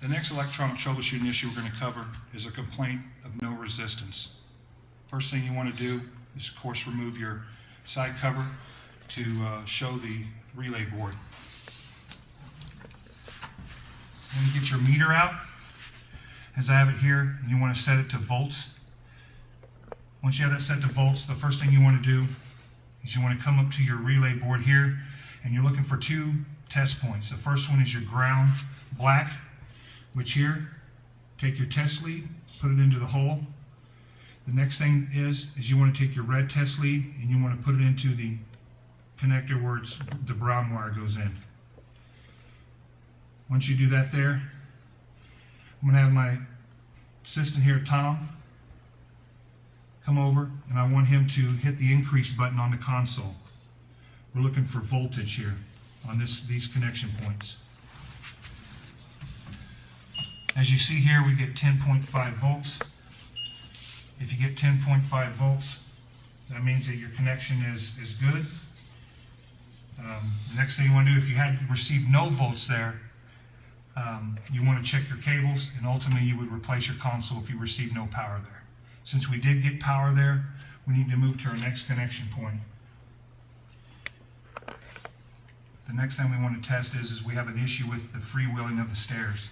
The next electronic troubleshooting issue we're going to cover is a complaint of no resistance. First thing you want to do is, of course, remove your side cover to show the relay board. Then you get your meter out, as I have it here, and you want to set it to volts. Once you have that set to volts, the first thing you want to do is you want to come up to your relay board here, and you're looking for two test points. The first one is your ground black, which here, take your test lead, put it into the hole. The next thing is you want to take your red test lead and you want to put it into the connector where the brown wire goes in. Once you do that there, I'm going to have my assistant here, Tom, come over, and I want him to hit the increase button on the console. We're looking for voltage here on these connection points. As you see here, we get 10.5 volts. If you get 10.5 volts, that means that your connection is good. The next thing you want to do, if you had received no volts there, you want to check your cables, and ultimately you would replace your console if you received no power there. Since we did get power there, we need to move to our next connection point. The next thing we want to test is we have an issue with the freewheeling of the stairs.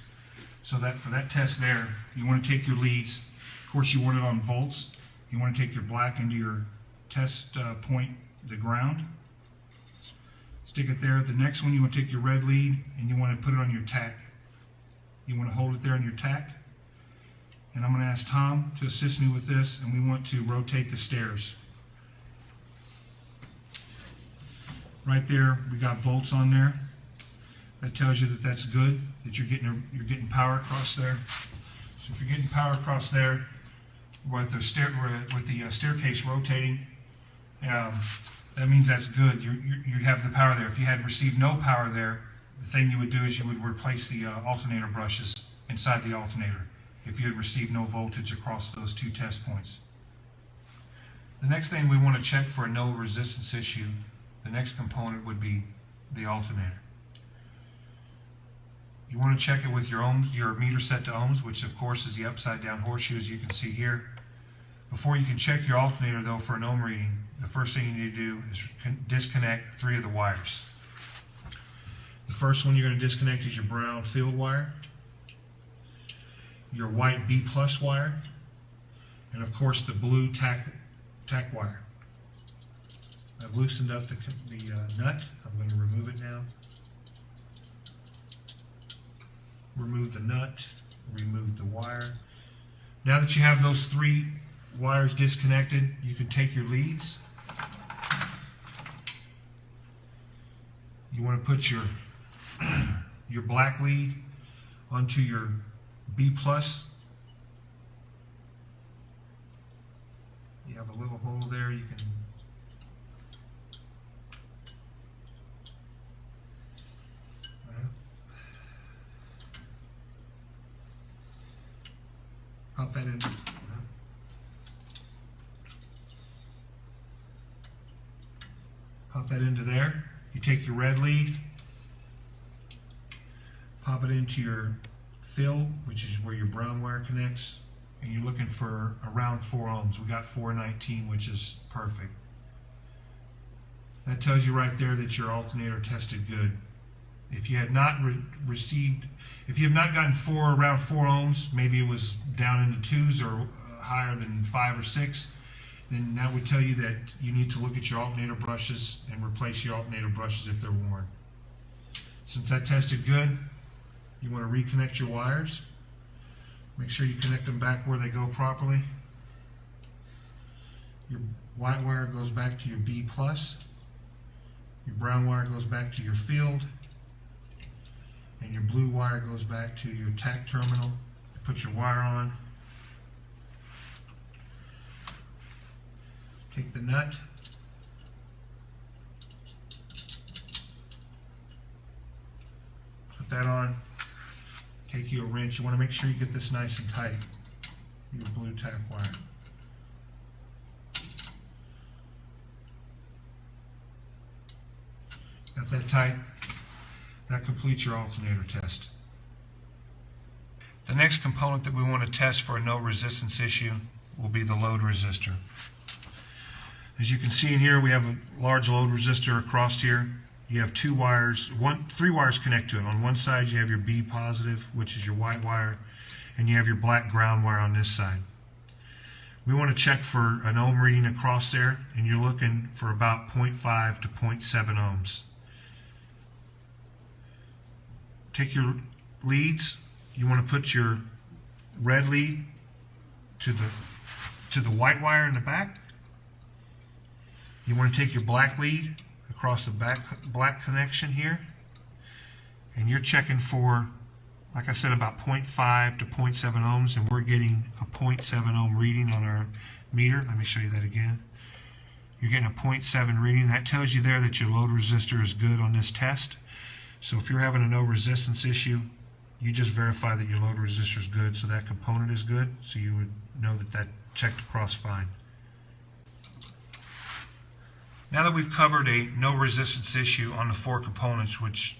So that for that test there, you want to take your leads. Of course, you want it on volts. You want to take your black into your test point, the ground. Stick it there. The next one, you want to take your red lead and you want to put it on your tack. You want to hold it there on your tack. And I'm going to ask Tom to assist me with this, and we want to rotate the stairs. Right there, we got volts on there. That tells you that that's good, that you're getting power across there. So if you're getting power across there with the staircase rotating, that means that's good. You have the power there. If you had received no power there, the thing you would do is you would replace the alternator brushes inside the alternator if you had received no voltage across those two test points. The next thing we want to check for a no resistance issue, the next component would be the alternator. You want to check it with your ohms, your meter set to ohms, which of course is the upside down horseshoe as you can see here. Before you can check your alternator though for an ohm reading, the first thing you need to do is disconnect 3 of the wires. The first one you're going to disconnect is your brown field wire, your white B+ wire, and of course the blue tack wire. I've loosened up the nut. I'm going to remove it now. Remove the nut, remove the wire. Now that you have those 3 wires disconnected, you can take your leads. You want to put your black lead onto your B+. You have a little hole there. You can pop that in. Pop that into there. You take your red lead, pop it into your fill, which is where your brown wire connects, and you're looking for around 4 ohms. We got 419, which is perfect. That tells you right there that your alternator tested good. If you had not if you have not gotten around 4 ohms, maybe it was down into 2s or higher than 5 or 6, then that would tell you that you need to look at your alternator brushes and replace your alternator brushes if they're worn. Since that tested good, you want to reconnect your wires. Make sure you connect them back where they go properly. Your white wire goes back to your B+. Your brown wire goes back to your field. And your blue wire goes back to your tack terminal. You put your wire on. Take the nut. Put that on. Take you a wrench. You want to make sure you get this nice and tight. Your blue tack wire. Got that tight? That completes your alternator test. The next component that we want to test for a no resistance issue will be the load resistor. As you can see in here, we have a large load resistor across here. You have three wires connect to it. On one side you have your B positive, which is your white wire, and you have your black ground wire on this side. We want to check for an ohm reading across there, and you're looking for about 0.5 to 0.7 ohms. Take your leads. You want to put your red lead to the white wire in the back. You want to take your black lead across the black connection here, and you're checking for, like I said, about 0.5 to 0.7 ohms, and we're getting a 0.7 ohm reading on our meter. Let me show you that again. You're getting a 0.7 reading. That tells you there that your load resistor is good on this test. So if you're having a no resistance issue, you just verify that your load resistor is good, so that component is good, so you would know that that checked across fine. Now that we've covered a no resistance issue on the four components, which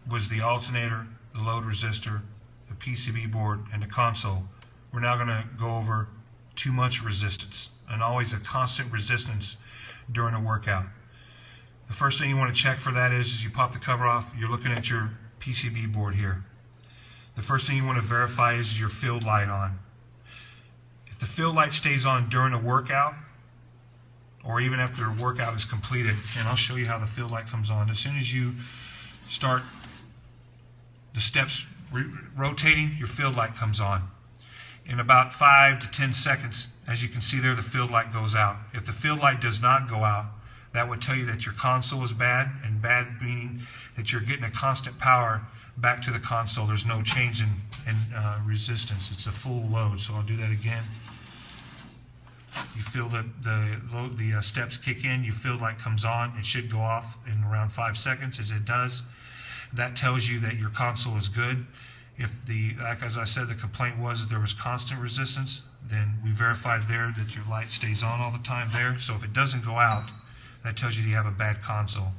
was the alternator, the load resistor, the PCB board, and the console, we're now going to go over too much resistance, and always a constant resistance during a workout. The first thing you want to check for that is you pop the cover off, you're looking at your PCB board here. The first thing you want to verify is your field light on. If the field light stays on during a workout, or even after a workout is completed, and I'll show you how the field light comes on. As soon as you start the steps rotating, your field light comes on. In about 5 to 10 seconds, as you can see there, the field light goes out. If the field light does not go out, that would tell you that your console is bad, and bad meaning that you're getting a constant power back to the console. There's no change in resistance. It's a full load. So I'll do that again. You feel the steps kick in, your field light comes on. It should go off in around 5 seconds. As it does, that tells you that your console is good. If like as I said, the complaint was there was constant resistance, then we verified there that your light stays on all the time there. So if it doesn't go out, that tells you you have a bad console.